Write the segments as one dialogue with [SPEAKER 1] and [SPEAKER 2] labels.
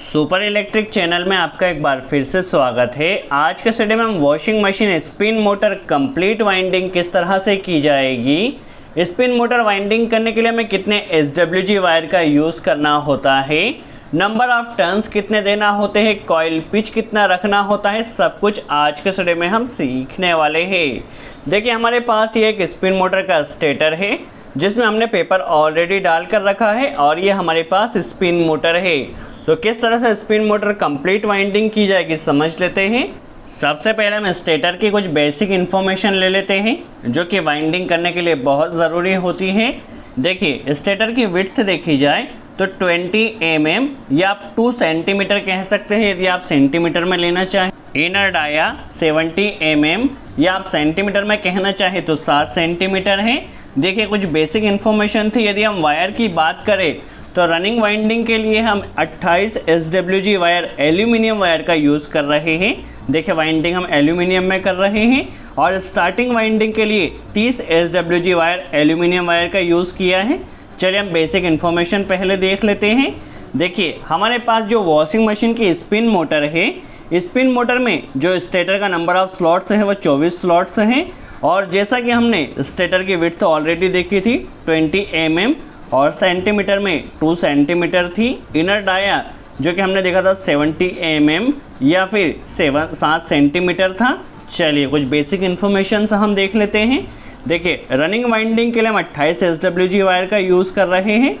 [SPEAKER 1] Super electric channel में आपका एक बार फिर से स्वागत है। आज के स्टडी में हम washing machine spin motor complete winding किस तरह से की जाएगी, स्पिन मोटर वाइंडिंग करने के लिए हमें कितने SWG वायर का यूज़ करना होता है, नंबर ऑफ टर्न्स कितने देना होते हैं, कॉइल पिच कितना रखना होता है, सब कुछ आज के स्टडी में हम सीखने वाले हैं। देखिए हमारे पास ये एक स्पिन मोटर का स्टेटर है जिसमें हमने पेपर ऑलरेडी डाल कर रखा है और ये हमारे पास स्पिन मोटर है। तो किस तरह से स्पिन मोटर कंप्लीट वाइंडिंग की जाएगी समझ लेते हैं। सबसे पहले हम स्टेटर की कुछ बेसिक इन्फॉर्मेशन ले लेते हैं जो कि वाइंडिंग करने के लिए बहुत ज़रूरी होती है। देखिए स्टेटर की विड्थ देखी जाए तो 20 mm या आप 2 सेंटीमीटर कह सकते हैं यदि आप सेंटीमीटर में लेना चाहें। इनर डाया 70 mm या आप सेंटीमीटर में कहना चाहें तो 7 सेंटीमीटर है। देखिए कुछ बेसिक इन्फॉर्मेशन थी। यदि हम वायर की बात करें तो रनिंग वाइंडिंग के लिए हम 28 SWG वायर एल्यूमिनियम वायर का यूज़ कर रहे हैं। देखिए वाइंडिंग हम एल्यूमिनियम में कर रहे हैं और स्टार्टिंग वाइंडिंग के लिए 30 SWG वायर एल्यूमिनियम वायर का यूज़ किया है। चलिए हम बेसिक इन्फॉर्मेशन पहले देख लेते हैं। देखिए हमारे पास जो वॉशिंग मशीन की स्पिन मोटर है, स्पिन मोटर में जो स्टेटर का नंबर ऑफ स्लॉट्स है वो 24 स्लॉट्स हैं और जैसा कि हमने स्टेटर की विड्थ ऑलरेडी देखी थी 20 mm और सेंटीमीटर में 2 सेंटीमीटर थी। इनर डाया जो कि हमने देखा था 70 mm या फिर 7 सेंटीमीटर था। चलिए कुछ बेसिक इन्फॉर्मेशन हम देख लेते हैं। देखिए रनिंग वाइंडिंग के लिए हम 28 SWG वायर का यूज़ कर रहे हैं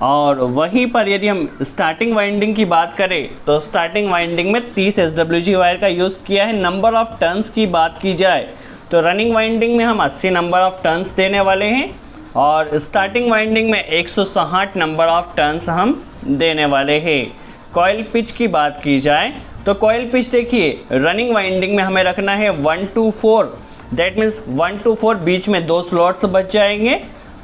[SPEAKER 1] और वहीं पर यदि हम स्टार्टिंग वाइंडिंग की बात करें तो स्टार्टिंग वाइंडिंग में 30 SWG वायर का यूज़ किया है। नंबर ऑफ़ टर्न्स की बात की जाए तो रनिंग वाइंडिंग में हम 80 नंबर ऑफ़ टर्न्स देने वाले हैं और स्टार्टिंग वाइंडिंग में 160 नंबर ऑफ़ टर्न्स हम देने वाले हैं। कॉइल पिच की बात की जाए तो कॉइल पिच देखिए रनिंग वाइंडिंग में हमें रखना है 1 to 4, दैट मीन्स 1 to 4 बीच में 2 स्लॉट्स बच जाएंगे।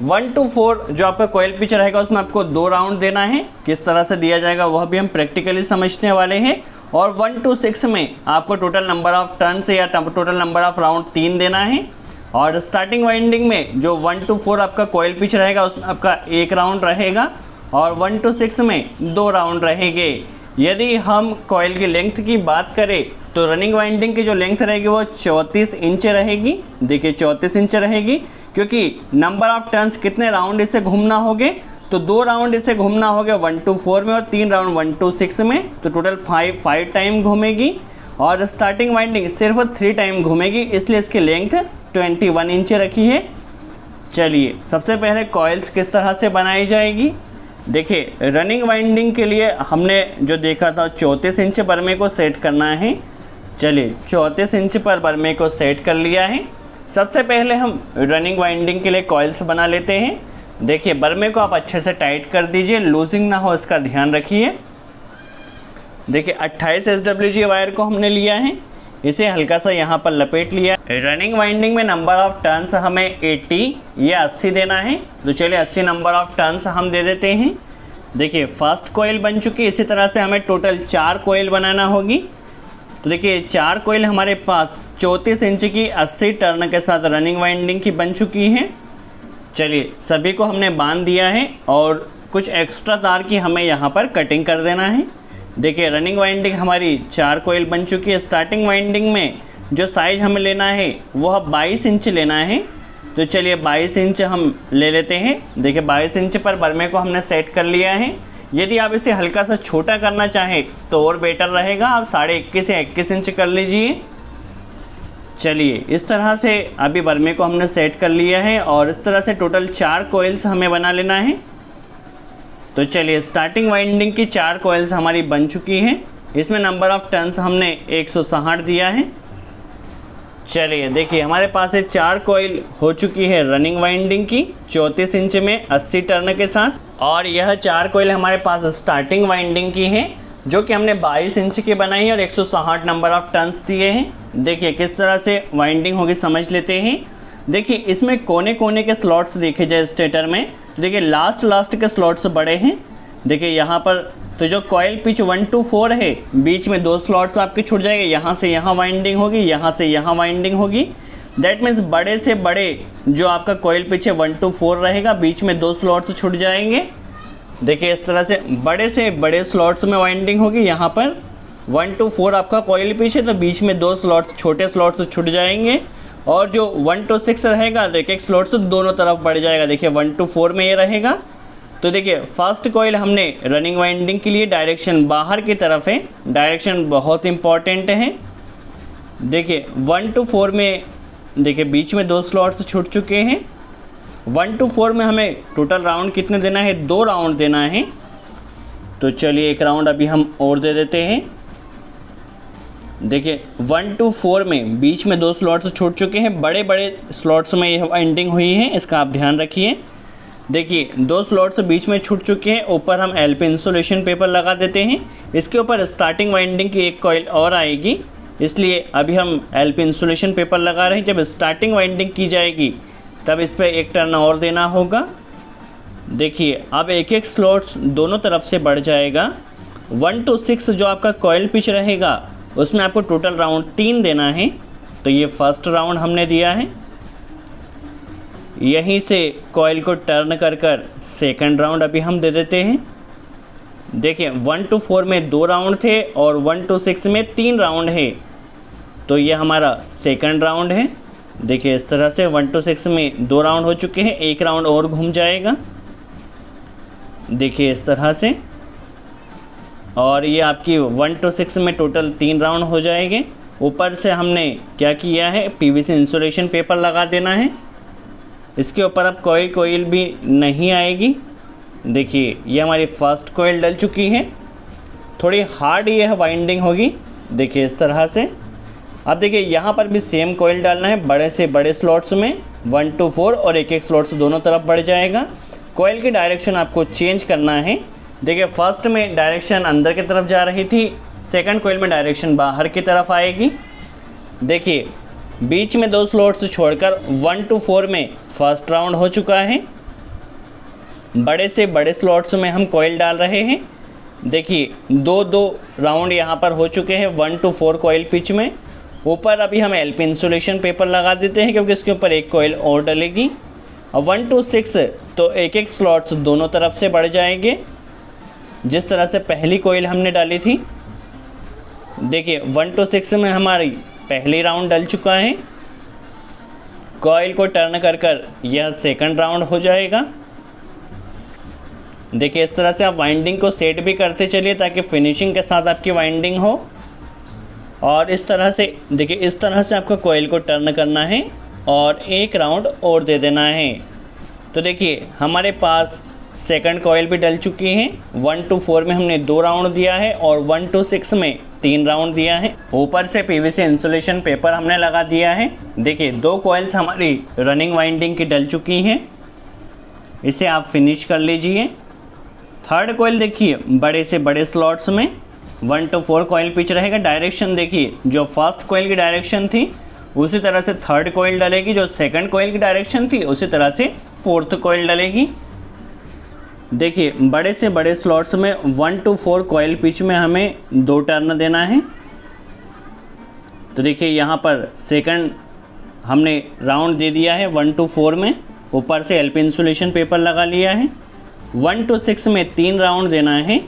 [SPEAKER 1] 1 to 4 जो आपका कॉइल पिच रहेगा उसमें आपको 2 राउंड देना है। किस तरह से दिया जाएगा वह भी हम प्रैक्टिकली समझने वाले हैं। और 1 to 6 में आपको टोटल नंबर ऑफ़ टर्न्स या टोटल नंबर ऑफ़ राउंड 3 देना है। और स्टार्टिंग वाइंडिंग में जो 1 to 4 आपका कॉइल पिच रहेगा उसमें आपका 1 राउंड रहेगा और 1 to 6 में 2 राउंड रहेंगे। यदि हम कॉइल की लेंथ की बात करें तो रनिंग वाइंडिंग की जो लेंथ रहेगी वो 34 इंच रहेगी। देखिए 34 इंच रहेगी क्योंकि नंबर ऑफ़ टर्न्स कितने राउंड इसे घूमना होंगे तो 2 राउंड इसे घूमना होगा 1 to 4 में और 3 राउंड 1 to 6 में, तो टोटल 5 टाइम घूमेगी। और स्टार्टिंग वाइंडिंग सिर्फ 3 टाइम घूमेगी इसलिए इसकी लेंथ 21 इंच रखी है। चलिए सबसे पहले कॉइल्स किस तरह से बनाई जाएगी। देखिए रनिंग वाइंडिंग के लिए हमने जो देखा था 34 इंच बर्मे को सेट करना है। चलिए 34 इंच पर बर्मे को सेट कर लिया है। सबसे पहले हम रनिंग वाइंडिंग के लिए कॉइल्स बना लेते हैं। देखिए बर्मे को आप अच्छे से टाइट कर दीजिए, लूजिंग ना हो इसका ध्यान रखिए। देखिए 28 SWG वायर को हमने लिया है, इसे हल्का सा यहाँ पर लपेट लिया। रनिंग वाइंडिंग में नंबर ऑफ़ टर्न्स हमें 80 या 80 देना है, तो चलिए 80 नंबर ऑफ़ टर्न्स हम दे देते हैं। देखिए फर्स्ट कोयल बन चुकी है। इसी तरह से हमें टोटल 4 कोयल बनाना होगी। तो देखिए 4 कोयल हमारे पास 34 इंच की 80 टर्न के साथ रनिंग वाइंडिंग की बन चुकी हैं। चलिए सभी को हमने बांध दिया है और कुछ एक्स्ट्रा तार की हमें यहाँ पर कटिंग कर देना है। देखिए रनिंग वाइंडिंग हमारी 4 कोयल बन चुकी है। स्टार्टिंग वाइंडिंग में जो साइज़ हमें लेना है वह 22 इंच लेना है, तो चलिए 22 इंच हम ले लेते हैं। देखिए 22 इंच पर बर्मे को हमने सेट कर लिया है। यदि आप इसे हल्का सा छोटा करना चाहें तो और बेटर रहेगा, आप 21.5 या 21 इंच कर लीजिए। चलिए इस तरह से अभी बर्मे को हमने सेट कर लिया है और इस तरह से टोटल 4 कोयल्स हमें बना लेना है। तो चलिए स्टार्टिंग वाइंडिंग की 4 कोयल्स हमारी बन चुकी हैं। इसमें नंबर ऑफ़ टर्न्स हमने 160 दिया है। चलिए देखिए हमारे पास ये 4 कोयल हो चुकी है रनिंग वाइंडिंग की 34 इंच में 80 टर्न के साथ, और यह 4 कोयल हमारे पास स्टार्टिंग वाइंडिंग की है जो कि हमने 22 इंच की बनाई है और 160 नंबर ऑफ़ टर्न्स दिए हैं। देखिए किस तरह से वाइंडिंग होगी समझ लेते हैं। देखिए इसमें कोने कोने के स्लॉट्स देखे जाए स्टेटर में, देखिए लास्ट के स्लॉट्स बड़े हैं। देखिए यहाँ पर तो जो कॉइल पिच 1 to 4 है बीच में 2 स्लॉट्स आपके छूट जाएंगे। यहाँ से यहाँ वाइंडिंग होगी, यहाँ से यहाँ वाइंडिंग होगी। दैट मीन्स बड़े से बड़े जो आपका कॉइल पिच है 1 to 4 रहेगा, बीच में 2 स्लॉट्स छूट जाएंगे। देखिए इस तरह से बड़े स्लॉट्स में वाइंडिंग होगी। यहाँ पर 1 to 4 आपका कॉइल पिच है, तो बीच में 2 स्लॉट्स छोटे स्लॉट्स छूट जाएंगे, और जो 1 to 6 रहेगा तो एक स्लॉट से दोनों तरफ बढ़ जाएगा। देखिए 1 to 4 में ये रहेगा। तो देखिए फर्स्ट कॉइल हमने रनिंग वाइंडिंग के लिए डायरेक्शन बाहर की तरफ है, डायरेक्शन बहुत इंपॉर्टेंट है। देखिए 1 to 4 में देखिए बीच में 2 स्लॉट्स छूट चुके हैं। 1 to 4 में हमें टोटल राउंड कितने देना है, 2 राउंड देना है। तो चलिए एक राउंड अभी हम और दे देते हैं। देखिए 1 to 4 में बीच में 2 स्लॉट्स छूट चुके हैं, बड़े बड़े स्लॉट्स में ये वाइंडिंग हुई है, इसका आप ध्यान रखिए। देखिए 2 स्लॉट्स बीच में छूट चुके हैं, ऊपर हम एलपी इंसुलेशन पेपर लगा देते हैं। इसके ऊपर स्टार्टिंग वाइंडिंग की एक कॉइल और आएगी, इसलिए अभी हम एलपी इंसुलेशन पेपर लगा रहे हैं। जब स्टार्टिंग वाइंडिंग की जाएगी तब इस पर एक टर्न और देना होगा। देखिए अब एक स्लॉट्स दोनों तरफ से बढ़ जाएगा। 1 to 6 जो आपका कॉइल पिच रहेगा उसमें आपको टोटल राउंड 3 देना है। तो ये फर्स्ट राउंड हमने दिया है। यहीं से कॉइल को टर्न कर कर सेकंड राउंड अभी हम दे देते हैं। देखिए 1 to 4 में 2 राउंड थे और 1 to 6 में 3 राउंड है, तो ये हमारा सेकंड राउंड है। देखिए इस तरह से 1 to 6 में 2 राउंड हो चुके हैं, एक राउंड और घूम जाएगा। देखिए इस तरह से, और ये आपकी 1 to 6 में टोटल 3 राउंड हो जाएंगे। ऊपर से हमने क्या किया है, पीवीसी इंसुलेशन पेपर लगा देना है। इसके ऊपर अब कॉइल भी नहीं आएगी। देखिए ये हमारी फर्स्ट कॉइल डल चुकी है, थोड़ी हार्ड ये वाइंडिंग होगी। देखिए इस तरह से। अब देखिए यहाँ पर भी सेम कॉइल डालना है, बड़े से बड़े स्लॉट्स में 1 to 4, और एक स्लॉट्स दोनों तरफ बढ़ जाएगा। कॉइल की डायरेक्शन आपको चेंज करना है। देखिए फर्स्ट में डायरेक्शन अंदर की तरफ जा रही थी, सेकंड कॉइल में डायरेक्शन बाहर की तरफ आएगी। देखिए बीच में 2 स्लॉट्स छोड़कर 1 to 4 में फर्स्ट राउंड हो चुका है। बड़े से बड़े स्लॉट्स में हम कॉइल डाल रहे हैं। देखिए 2 राउंड यहाँ पर हो चुके हैं 1 to 4 कॉइल पिच में। ऊपर अभी हम एलपी इंसुलेशन पेपर लगा देते हैं, क्योंकि इसके ऊपर एक कॉइल और डलेगी। और 1 to 6 तो एक स्लॉट्स दोनों तरफ से बढ़ जाएंगे, जिस तरह से पहली कॉइल हमने डाली थी। देखिए 1 to 6 में हमारी पहली राउंड डल चुका है। कॉइल को टर्न कर कर यह सेकंड राउंड हो जाएगा। देखिए इस तरह से आप वाइंडिंग को सेट भी करते चलिए, ताकि फिनिशिंग के साथ आपकी वाइंडिंग हो। और इस तरह से देखिए, इस तरह से आपको कॉइल को टर्न करना है और एक राउंड और दे देना है। तो देखिए हमारे पास सेकंड कॉइल भी डल चुकी है। 1 to 4 में हमने 2 राउंड दिया है और 1 to 6 में 3 राउंड दिया है। ऊपर से पीवीसी इंसुलेशन पेपर हमने लगा दिया है। देखिए 2 कॉइल्स हमारी रनिंग वाइंडिंग की डल चुकी हैं, इसे आप फिनिश कर लीजिए। थर्ड कॉइल देखिए बड़े से बड़े स्लॉट्स में 1 to 4 कॉइल पिच रहेगा। डायरेक्शन देखिए, जो फर्स्ट कॉइल की डायरेक्शन थी उसी तरह से थर्ड कॉइल डलेगी, जो सेकंड कॉइल की डायरेक्शन थी उसी तरह से फोर्थ कॉइल डलेगी। देखिए बड़े से बड़े स्लॉट्स में 1 to 4 कॉइल पिच में हमें 2 टर्न देना है। तो देखिए यहाँ पर सेकंड हमने राउंड दे दिया है 1 to 4 में, ऊपर से एलपी इंसुलेशन पेपर लगा लिया है। 1 to 6 में 3 राउंड देना है,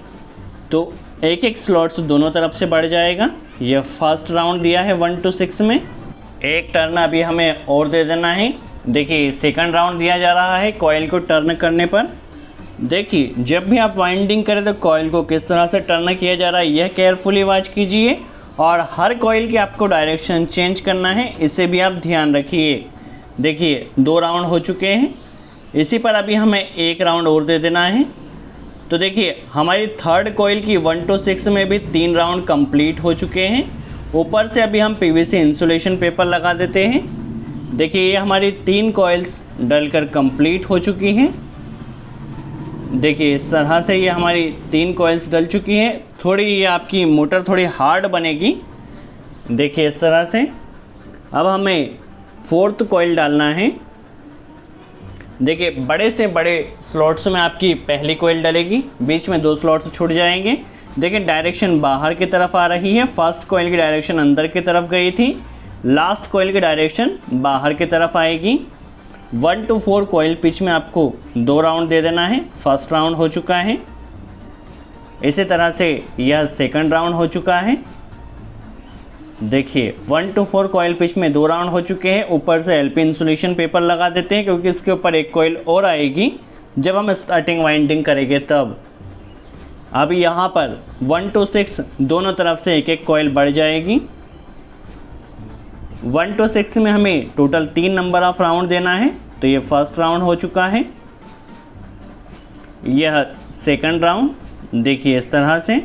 [SPEAKER 1] तो एक स्लॉट्स दोनों तरफ से बढ़ जाएगा। यह फर्स्ट राउंड दिया है 1 to 6 में, एक टर्न अभी हमें और दे देना है। देखिए सेकंड राउंड दिया जा रहा है कॉइल को टर्न करने पर। देखिए जब भी आप वाइंडिंग करें तो कॉइल को किस तरह से टर्न किया जा रहा है यह केयरफुली वॉच कीजिए, और हर कॉइल की आपको डायरेक्शन चेंज करना है, इसे भी आप ध्यान रखिए। देखिए 2 राउंड हो चुके हैं, इसी पर अभी हमें एक राउंड और दे देना है। तो देखिए हमारी थर्ड कॉइल की 1 to 6 में भी 3 राउंड कंप्लीट हो चुके हैं। ऊपर से अभी हम पीवीसी इंसुलेशन पेपर लगा देते हैं। देखिए ये हमारी 3 कॉइल्स डलकर कंप्लीट हो चुकी हैं। देखिए इस तरह से ये हमारी 3 कॉइल्स डल चुकी हैं। थोड़ी ये आपकी मोटर थोड़ी हार्ड बनेगी। देखिए इस तरह से। अब हमें फोर्थ कॉइल डालना है। देखिए बड़े से बड़े स्लॉट्स में आपकी पहली कॉइल डलेगी, बीच में 2 स्लॉट्स छूट जाएंगे। देखिए डायरेक्शन बाहर की तरफ आ रही है, फर्स्ट कॉइल की डायरेक्शन अंदर की तरफ गई थी, लास्ट कॉइल की डायरेक्शन बाहर की तरफ आएगी। 1 to 4 कॉइल पिच में आपको 2 राउंड दे देना है। फर्स्ट राउंड हो चुका है। इसी तरह से यह सेकंड राउंड हो चुका है। देखिए 1 to 4 कॉइल पिच में 2 राउंड हो चुके हैं। ऊपर से एलपी इंसुलेशन पेपर लगा देते हैं क्योंकि इसके ऊपर एक कॉइल और आएगी जब हम स्टार्टिंग वाइंडिंग करेंगे तब। अब यहाँ पर 1 to 6 दोनों तरफ से एक एक कॉइल बढ़ जाएगी। 1 to 6 में हमें टोटल 3 नंबर ऑफ राउंड देना है। तो ये फर्स्ट राउंड हो चुका है। यह सेकंड राउंड, देखिए इस तरह से।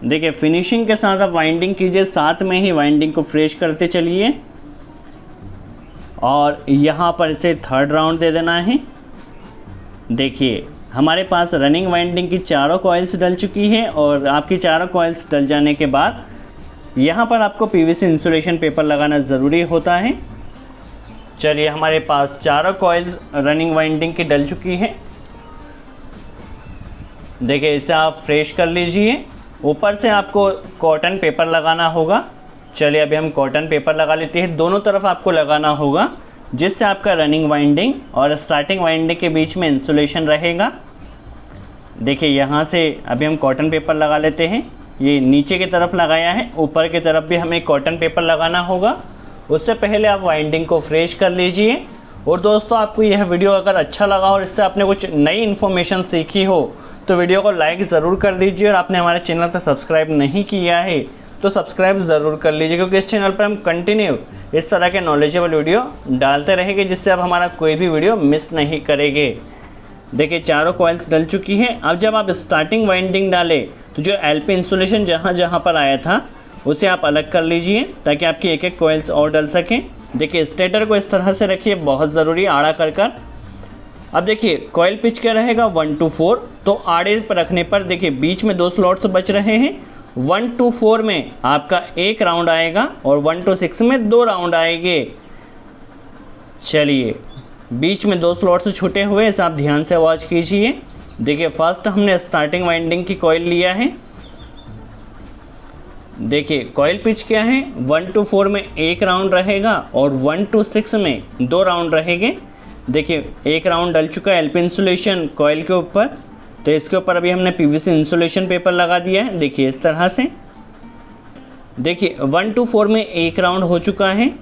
[SPEAKER 1] देखिए फिनिशिंग के साथ आप वाइंडिंग कीजिए, साथ में ही वाइंडिंग को फ्रेश करते चलिए। और यहाँ पर इसे थर्ड राउंड दे देना है। देखिए हमारे पास रनिंग वाइंडिंग की चारों कॉइल्स डल चुकी है और आपकी चारों कॉइल्स डल जाने के बाद यहाँ पर आपको पीवीसी इंसुलेशन पेपर लगाना ज़रूरी होता है। चलिए हमारे पास चारों कॉइल्स रनिंग वाइंडिंग की डल चुकी है। देखिए इसे आप फ्रेश कर लीजिए। ऊपर से आपको कॉटन पेपर लगाना होगा। चलिए अभी हम कॉटन पेपर लगा लेते हैं। दोनों तरफ आपको लगाना होगा जिससे आपका रनिंग वाइंडिंग और स्टार्टिंग वाइंडिंग के बीच में इंसुलेशन रहेगा। देखिए यहाँ से अभी हम कॉटन पेपर लगा लेते हैं। ये नीचे की तरफ लगाया है, ऊपर की तरफ भी हमें कॉटन पेपर लगाना होगा। उससे पहले आप वाइंडिंग को फ्रेश कर लीजिए। और दोस्तों आपको यह वीडियो अगर अच्छा लगा और इससे आपने कुछ नई इन्फॉर्मेशन सीखी हो तो वीडियो को लाइक ज़रूर कर दीजिए। और आपने हमारे चैनल को सब्सक्राइब नहीं किया है तो सब्सक्राइब ज़रूर कर लीजिए क्योंकि इस चैनल पर हम कंटिन्यू इस तरह के नॉलेजेबल वीडियो डालते रहेंगे जिससे आप हमारा कोई भी वीडियो मिस नहीं करेंगे। देखिए चारों कॉइल्स डल चुकी हैं। अब जब आप स्टार्टिंग वाइंडिंग डालें तो जो एलपी इंसुलेशन जहाँ जहाँ पर आया था उसे आप अलग कर लीजिए ताकि आपकी एक एक कॉइल्स और डल सकें। देखिए स्टेटर को इस तरह से रखिए, बहुत ज़रूरी आड़ा कर। अब देखिए कॉइल पिच क्या रहेगा 1 to 4, तो आड़े पर रखने पर देखिए बीच में 2 स्लॉट्स बच रहे हैं। 1 to 4 में आपका 1 राउंड आएगा और 1 to 6 में 2 राउंड आएंगे। चलिए बीच में 2 स्लॉट्स छूटे हुए, इसे आप ध्यान से वॉच कीजिए। देखिए फर्स्ट हमने स्टार्टिंग वाइंडिंग की कॉइल लिया है। देखिए कॉइल पिच क्या है 1 to 4 में 1 राउंड रहेगा और 1 to 6 में 2 राउंड रहेंगे। देखिए 1 राउंड डल चुका है एलपी इंसुलेशन कॉइल के ऊपर, तो इसके ऊपर अभी हमने पीवीसी इंसुलेशन पेपर लगा दिया है। देखिए इस तरह से। देखिए 1 to 4 में 1 राउंड हो चुका है।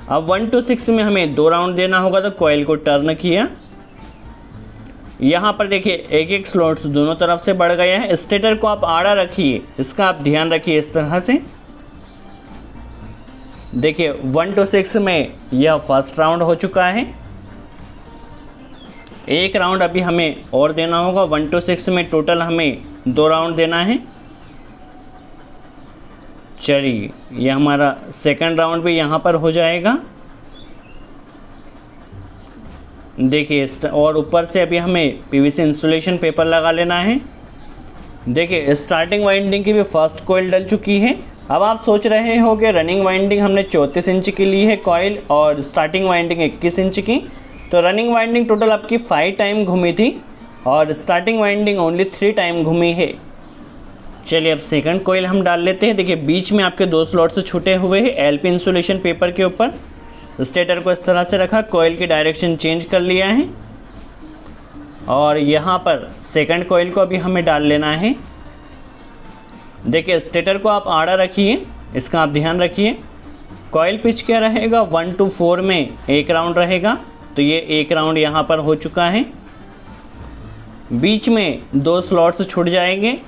[SPEAKER 1] अब 1 to 6 में हमें 2 राउंड देना होगा, तो कॉइल को टर्न किया। यहाँ पर देखिए एक एक स्लॉट्स दोनों तरफ से बढ़ गया है। स्टेटर को आप आड़ा रखिए, इसका आप ध्यान रखिए इस तरह से। देखिए 1 to 6 में यह फर्स्ट राउंड हो चुका है। 1 राउंड अभी हमें और देना होगा। 1 to 6 में टोटल हमें 2 राउंड देना है। चलिए यह हमारा सेकंड राउंड भी यहाँ पर हो जाएगा। देखिए और ऊपर से अभी हमें पीवीसी इंसुलेशन पेपर लगा लेना है। देखिए स्टार्टिंग वाइंडिंग की भी फर्स्ट कॉइल डल चुकी है। अब आप सोच रहे हो कि रनिंग वाइंडिंग हमने 34 इंच की ली है कॉइल और स्टार्टिंग वाइंडिंग 21 इंच की, तो रनिंग वाइंडिंग टोटल आपकी 5 टाइम घूमी थी और स्टार्टिंग वाइंडिंग ओनली 3 टाइम घूमी है। चलिए अब सेकंड कॉइल हम डाल लेते हैं। देखिए बीच में आपके 2 स्लॉट्स छूटे हुए हैं एलपी इंसुलेशन पेपर के ऊपर। स्टेटर को इस तरह से रखा, कॉइल की डायरेक्शन चेंज कर लिया है और यहाँ पर सेकंड कॉइल को अभी हमें डाल लेना है। देखिए स्टेटर को आप आड़ा रखिए, इसका आप ध्यान रखिए। कॉइल पिच क्या रहेगा 1 to 4 में 1 राउंड रहेगा, तो ये 1 राउंड यहाँ पर हो चुका है। बीच में 2 स्लॉट्स छूट जाएंगे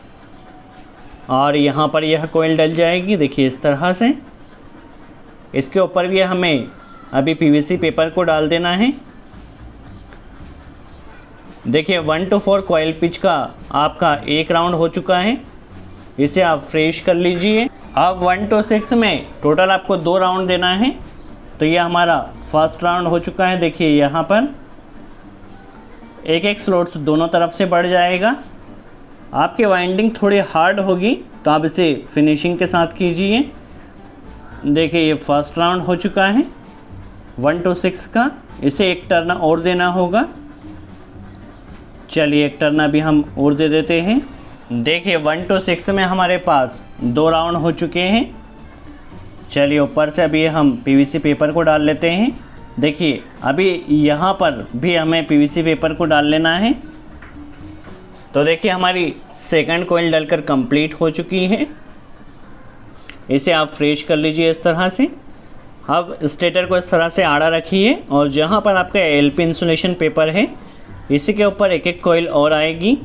[SPEAKER 1] और यहाँ पर यह कॉइल डल जाएगी। देखिए इस तरह से। इसके ऊपर भी हमें अभी पीवीसी पेपर को डाल देना है। देखिए 1 to 4 कॉइल पिच का आपका 1 राउंड हो चुका है, इसे आप फ्रेश कर लीजिए। अब 1 to 6 में टोटल आपको 2 राउंड देना है, तो ये हमारा फर्स्ट राउंड हो चुका है। देखिए यहाँ पर एक एक स्लॉट्स दोनों तरफ से बढ़ जाएगा। आपकी वाइंडिंग थोड़ी हार्ड होगी तो आप इसे फिनिशिंग के साथ कीजिए। देखिए ये फर्स्ट राउंड हो चुका है 1 to 6 का, इसे एक टर्न और देना होगा। चलिए एक टर्न अभी हम और दे देते हैं। देखिए 1 to 6 में हमारे पास 2 राउंड हो चुके हैं। चलिए ऊपर से अभी हम पीवीसी पेपर को डाल लेते हैं। देखिए अभी यहाँ पर भी हमें पीवीसी पेपर को डाल लेना है। तो देखिए हमारी सेकंड कॉइल डलकर कंप्लीट हो चुकी है। इसे आप फ्रेश कर लीजिए इस तरह से। अब स्टेटर को इस तरह से आड़ा रखिए और जहाँ पर आपका एलपी इंसुलेशन पेपर है इसी के ऊपर एक एक कॉइल और आएगी।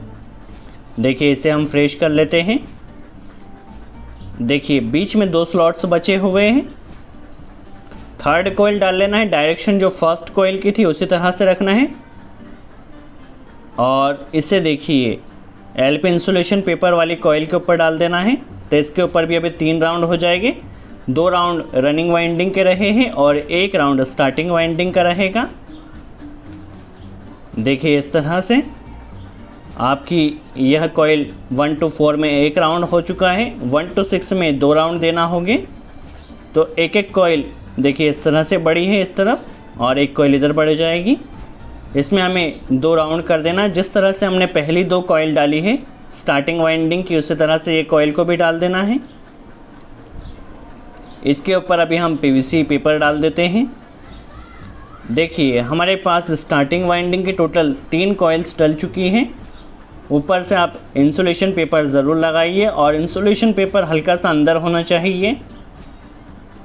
[SPEAKER 1] देखिए इसे हम फ्रेश कर लेते हैं। देखिए बीच में 2 स्लॉट्स बचे हुए हैं। थर्ड कॉइल डाल लेना है। डायरेक्शन जो फर्स्ट कॉइल की थी उसी तरह से रखना है और इसे देखिए एलपी इंसुलेशन पेपर वाली कॉइल के ऊपर डाल देना है। तो इसके ऊपर भी अभी 3 राउंड हो जाएंगे। 2 राउंड रनिंग वाइंडिंग के रहे हैं और 1 राउंड स्टार्टिंग वाइंडिंग का रहेगा। देखिए इस तरह से आपकी यह कॉइल 1 to 4 में 1 राउंड हो चुका है। 1 to 6 में 2 राउंड देना होंगे। तो एक एक कॉइल देखिए इस तरह से बड़ी है इस तरफ और एक कॉइल इधर बढ़ जाएगी। इसमें हमें 2 राउंड कर देना। जिस तरह से हमने पहली 2 कॉइल डाली है स्टार्टिंग वाइंडिंग की उसी तरह से ये कॉइल को भी डाल देना है। इसके ऊपर अभी हम पीवीसी पेपर डाल देते हैं। देखिए हमारे पास स्टार्टिंग वाइंडिंग की टोटल 3 कॉइल्स डल चुकी हैं। ऊपर से आप इंसुलेशन पेपर ज़रूर लगाइए और इंसुलेशन पेपर हल्का सा अंदर होना चाहिए।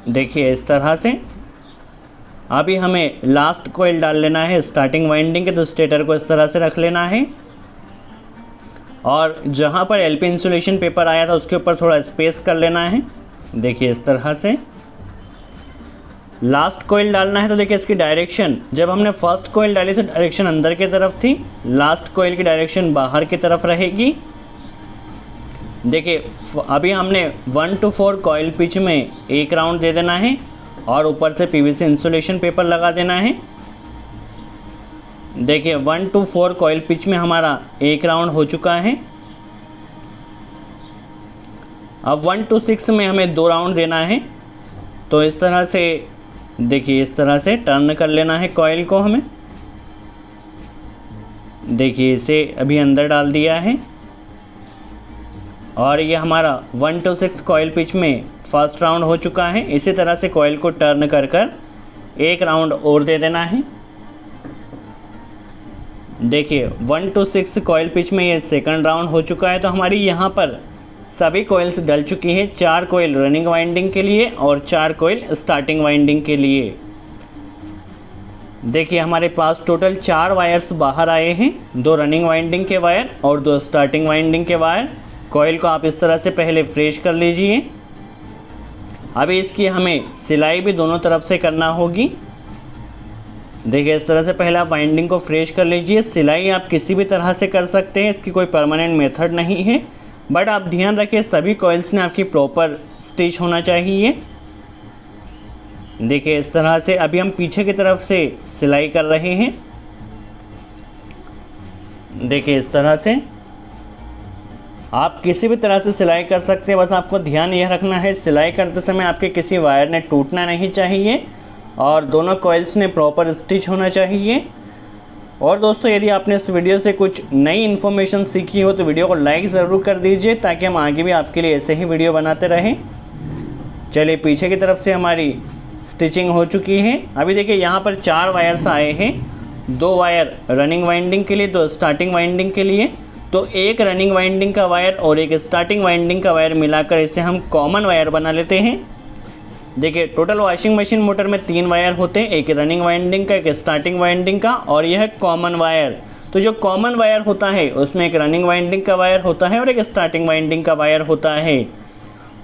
[SPEAKER 1] देखिए इस तरह से अभी हमें लास्ट कॉइल डाल लेना है स्टार्टिंग वाइंडिंग के। तो स्टेटर को इस तरह से रख लेना है और जहाँ पर एलपी इंसुलेशन पेपर आया था उसके ऊपर थोड़ा स्पेस कर लेना है। देखिए इस तरह से लास्ट कॉइल डालना है। तो देखिए इसकी डायरेक्शन जब हमने फर्स्ट कॉइल डाली तो डायरेक्शन अंदर की तरफ थी। लास्ट कॉइल की डायरेक्शन बाहर की तरफ रहेगी। देखिए अभी हमने 1 to 4 कॉइल पिच में 1 राउंड दे देना है और ऊपर से पीवीसी इंसुलेशन पेपर लगा देना है। देखिए 1 to 4 कॉइल पिच में हमारा 1 राउंड हो चुका है। अब 1 to 6 में हमें 2 राउंड देना है। तो इस तरह से देखिए इस तरह से टर्न कर लेना है कॉइल को हमें। देखिए इसे अभी अंदर डाल दिया है और ये हमारा 1 to 6 कॉइल पिच में फर्स्ट राउंड हो चुका है। इसी तरह से कॉइल को टर्न कर कर 1 राउंड और दे देना है। देखिए 1 to 6 कॉइल पिच में ये सेकंड राउंड हो चुका है। तो हमारी यहाँ पर सभी कॉइल्स डल चुकी हैं। 4 कॉइल रनिंग वाइंडिंग के लिए और 4 कॉइल स्टार्टिंग वाइंडिंग के लिए। देखिए हमारे पास टोटल 4 वायर्स बाहर आए हैं। 2 रनिंग वाइंडिंग के वायर और 2 स्टार्टिंग वाइंडिंग के वायर। कॉइल को आप इस तरह से पहले फ्रेश कर लीजिए। अभी इसकी हमें सिलाई भी दोनों तरफ से करना होगी। देखिए इस तरह से पहले आप वाइंडिंग को फ्रेश कर लीजिए। सिलाई आप किसी भी तरह से कर सकते हैं, इसकी कोई परमानेंट मेथड नहीं है। बट आप ध्यान रखिए सभी कॉइल्स ने आपकी प्रॉपर स्टिच होना चाहिए। देखिए इस तरह से अभी हम पीछे की तरफ से सिलाई कर रहे हैं। देखिए इस तरह से आप किसी भी तरह से सिलाई कर सकते हैं। बस आपको ध्यान यह रखना है सिलाई करते समय आपके किसी वायर ने टूटना नहीं चाहिए और दोनों कॉइल्स ने प्रॉपर स्टिच होना चाहिए। और दोस्तों यदि आपने इस वीडियो से कुछ नई इन्फॉर्मेशन सीखी हो तो वीडियो को लाइक ज़रूर कर दीजिए ताकि हम आगे भी आपके लिए ऐसे ही वीडियो बनाते रहें। चलिए पीछे की तरफ से हमारी स्टिचिंग हो चुकी है। अभी देखिए यहाँ पर 4 वायर्स आए हैं। 2 वायर रनिंग वाइंडिंग के लिए, 2 स्टार्टिंग वाइंडिंग के लिए। तो एक रनिंग वाइंडिंग का वायर और एक स्टार्टिंग वाइंडिंग का वायर मिलाकर इसे हम कॉमन वायर बना लेते हैं। देखिए टोटल वॉशिंग मशीन मोटर में 3 वायर होते हैं, एक रनिंग वाइंडिंग का, एक स्टार्टिंग वाइंडिंग का और यह कॉमन वायर। तो जो कॉमन वायर होता है उसमें एक रनिंग वाइंडिंग का वायर होता है और एक स्टार्टिंग वाइंडिंग का वायर होता है।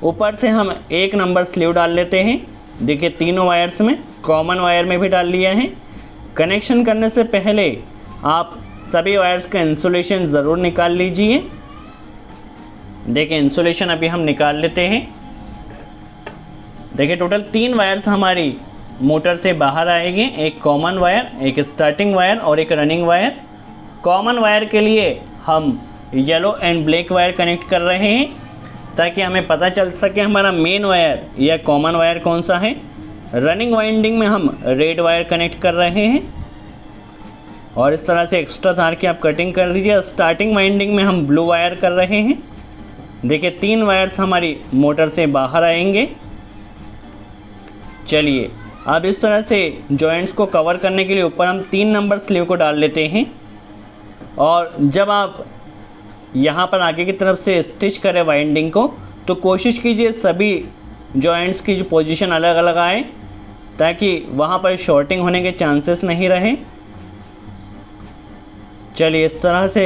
[SPEAKER 1] ऊपर से हम 1 नंबर स्लीव डाल लेते हैं। देखिए तीनों वायर्स में, कॉमन वायर में भी डाल लिया है। कनेक्शन करने से पहले आप सभी वायर्स का इंसुलेशन ज़रूर निकाल लीजिए। देखिए इंसुलेशन अभी हम निकाल लेते हैं। देखिए टोटल 3 वायर्स हमारी मोटर से बाहर आएंगे, एक कॉमन वायर, एक स्टार्टिंग वायर और एक रनिंग वायर। कॉमन वायर के लिए हम yellow and black wire connect कर रहे हैं ताकि हमें पता चल सके हमारा मेन वायर या कॉमन वायर कौन सा है। रनिंग वाइंडिंग में हम रेड वायर कनेक्ट कर रहे हैं और इस तरह से एक्स्ट्रा तार की आप कटिंग कर दीजिए। स्टार्टिंग वाइंडिंग में हम ब्लू वायर कर रहे हैं। देखिए 3 वायर्स हमारी मोटर से बाहर आएंगे। चलिए अब इस तरह से जॉइंट्स को कवर करने के लिए ऊपर हम 3 नंबर स्लीव को डाल लेते हैं। और जब आप यहाँ पर आगे की तरफ से स्टिच करें वाइंडिंग को, तो कोशिश कीजिए सभी जॉइंट्स की जो पोजीशन अलग अलग आए, ताकि वहाँ पर शॉर्टिंग होने के चांसेस नहीं रहे। चलिए इस तरह से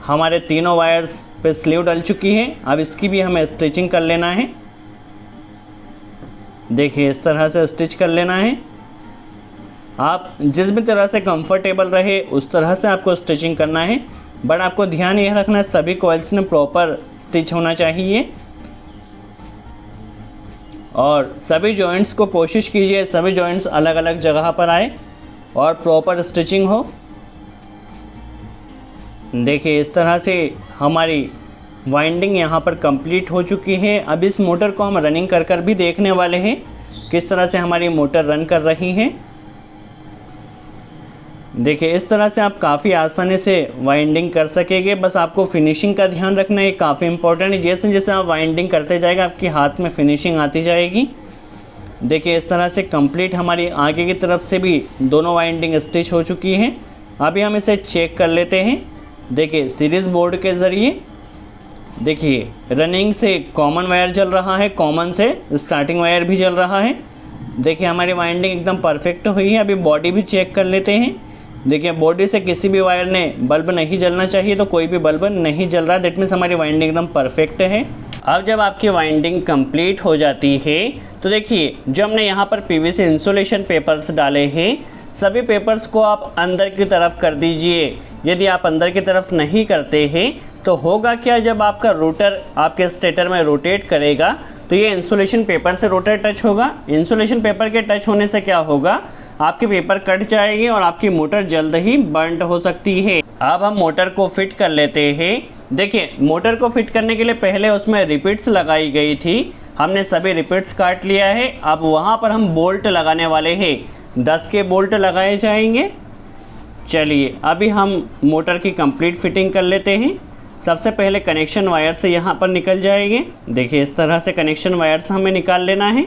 [SPEAKER 1] हमारे तीनों वायर्स पे स्लीव डल चुकी है। अब इसकी भी हमें स्टिचिंग कर लेना है। देखिए इस तरह से स्टिच कर लेना है। आप जिस भी तरह से कंफर्टेबल रहे उस तरह से आपको स्टिचिंग करना है, बट आपको ध्यान यह रखना है सभी कॉइल्स में प्रॉपर स्टिच होना चाहिए। और सभी जॉइंट्स को कोशिश कीजिए सभी जॉइंट्स अलग अलग जगह पर आए और प्रॉपर स्टिचिंग हो। देखिए इस तरह से हमारी वाइंडिंग यहाँ पर कंप्लीट हो चुकी है। अब इस मोटर को हम रनिंग कर भी देखने वाले हैं किस तरह से हमारी मोटर रन कर रही है। देखिए इस तरह से आप काफ़ी आसानी से वाइंडिंग कर सकेंगे। बस आपको फिनिशिंग का ध्यान रखना है, काफ़ी इंपॉर्टेंट है। जैसे जैसे आप वाइंडिंग करते जाएगा आपके हाथ में फिनिशिंग आती जाएगी। देखिए इस तरह से कंप्लीट हमारी आगे की तरफ से भी दोनों वाइंडिंग स्टिच हो चुकी हैं। अभी हम इसे चेक कर लेते हैं। देखिए सीरीज़ बोर्ड के ज़रिए देखिए रनिंग से कॉमन वायर जल रहा है, कॉमन से स्टार्टिंग वायर भी जल रहा है। देखिए हमारी वाइंडिंग एकदम परफेक्ट हुई है। अभी बॉडी भी चेक कर लेते हैं। देखिए बॉडी से किसी भी वायर ने बल्ब नहीं जलना चाहिए, तो कोई भी बल्ब नहीं जल रहा है, दैट मीन्स हमारी वाइंडिंग एकदम परफेक्ट है। अब जब आपकी वाइंडिंग कंप्लीट हो जाती है तो देखिए जो हमने यहाँ पर पीवीसी इंसुलेशन पेपर्स डाले हैं, सभी पेपर्स को आप अंदर की तरफ कर दीजिए। यदि आप अंदर की तरफ नहीं करते हैं तो होगा क्या, जब आपका रोटर आपके स्टेटर में रोटेट करेगा तो ये इंसुलेशन पेपर से रोटर टच होगा। इंसुलेशन पेपर के टच होने से क्या होगा, आपके पेपर कट जाएंगे और आपकी मोटर जल्द ही बर्न हो सकती है। अब हम मोटर को फिट कर लेते हैं। देखिए मोटर को फिट करने के लिए पहले उसमें रिपीट्स लगाई गई थी, हमने सभी रिपीट्स काट लिया है। अब वहाँ पर हम बोल्ट लगाने वाले हैं, 10 के बोल्ट लगाए जाएंगे। चलिए अभी हम मोटर की कंप्लीट फिटिंग कर लेते हैं। सबसे पहले कनेक्शन वायर से यहाँ पर निकल जाएंगे। देखिए इस तरह से कनेक्शन वायर से हमें निकाल लेना है।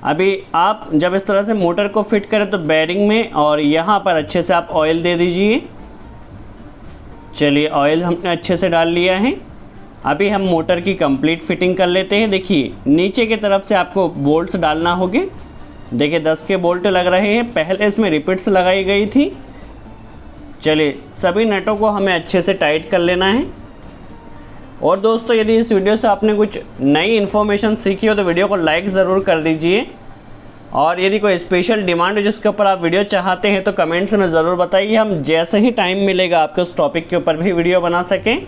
[SPEAKER 1] अभी आप जब इस तरह से मोटर को फिट करें तो बेयरिंग में और यहाँ पर अच्छे से आप ऑयल दे दीजिए। चलिए ऑयल हमने अच्छे से डाल लिया है। अभी हम मोटर की कंप्लीट फिटिंग कर लेते हैं। देखिए नीचे की तरफ से आपको बोल्ट्स डालना होंगे। देखिए 10 के बोल्ट लग रहे हैं, पहले इसमें रिपीट्स लगाई गई थी। चलिए सभी नटों को हमें अच्छे से टाइट कर लेना है। और दोस्तों यदि इस वीडियो से आपने कुछ नई इन्फॉर्मेशन सीखी हो तो वीडियो को लाइक ज़रूर कर दीजिए। और यदि कोई स्पेशल डिमांड है जिसके ऊपर आप वीडियो चाहते हैं तो कमेंट्स में ज़रूर बताइए, हम जैसे ही टाइम मिलेगा आपको उस टॉपिक के ऊपर भी वीडियो बना सकें।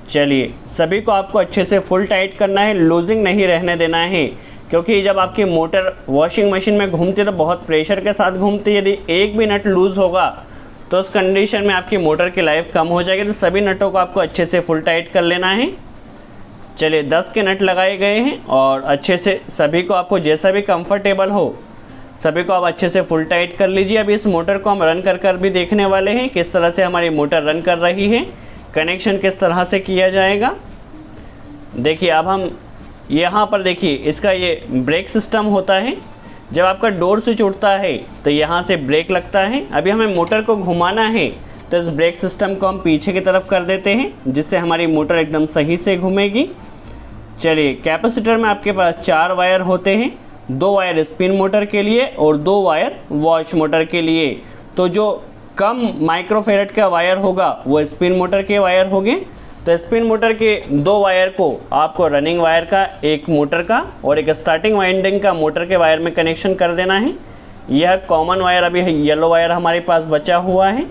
[SPEAKER 1] चलिए सभी को आपको अच्छे से फुल टाइट करना है, लूजिंग नहीं रहने देना है, क्योंकि जब आपकी मोटर वॉशिंग मशीन में घूमती है तो बहुत प्रेशर के साथ घूमती है। यदि एक भी नट लूज़ होगा तो उस कंडीशन में आपकी मोटर की लाइफ कम हो जाएगी। तो सभी नटों को आपको अच्छे से फुल टाइट कर लेना है। चलिए 10 के नट लगाए गए हैं और अच्छे से सभी को आपको जैसा भी कंफर्टेबल हो सभी को आप अच्छे से फुल टाइट कर लीजिए। अभी इस मोटर को हम रन कर भी देखने वाले हैं किस तरह से हमारी मोटर रन कर रही है, कनेक्शन किस तरह से किया जाएगा। देखिए अब हम यहाँ पर देखिए इसका ये ब्रेक सिस्टम होता है। जब आपका डोर स्विच उठता है तो यहाँ से ब्रेक लगता है। अभी हमें मोटर को घुमाना है तो इस ब्रेक सिस्टम को हम पीछे की तरफ कर देते हैं, जिससे हमारी मोटर एकदम सही से घूमेगी। चलिए कैपेसिटर में आपके पास 4 वायर होते हैं, 2 वायर स्पिन मोटर के लिए और 2 वायर वॉश मोटर के लिए। तो जो कम माइक्रोफेरेट का वायर होगा वो स्पिन मोटर के वायर होंगे। तो स्पिन मोटर के 2 वायर को आपको रनिंग वायर का, एक मोटर का और एक स्टार्टिंग वाइंडिंग का मोटर के वायर में कनेक्शन कर देना है। यह कॉमन वायर अभी येलो वायर हमारे पास बचा हुआ है।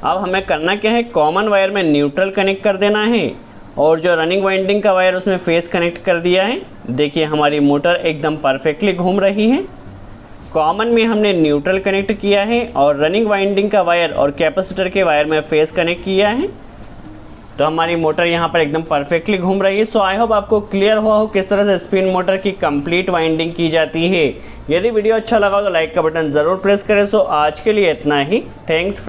[SPEAKER 1] अब हमें करना क्या है, कॉमन वायर में न्यूट्रल कनेक्ट कर देना है और जो रनिंग वाइंडिंग का वायर उसमें फेस कनेक्ट कर दिया है। देखिए हमारी मोटर एकदम परफेक्टली घूम रही है। कॉमन में हमने न्यूट्रल कनेक्ट किया है और रनिंग वाइंडिंग का वायर और कैपेसिटर के वायर में फेस कनेक्ट किया है। तो हमारी मोटर यहाँ पर एकदम परफेक्टली घूम रही है। सो आई होप आपको क्लियर हुआ हो किस तरह से स्पिन मोटर की कंप्लीट वाइंडिंग की जाती है। यदि वीडियो अच्छा लगा तो लाइक का बटन ज़रूर प्रेस करें। सो आज के लिए इतना ही, थैंक्स।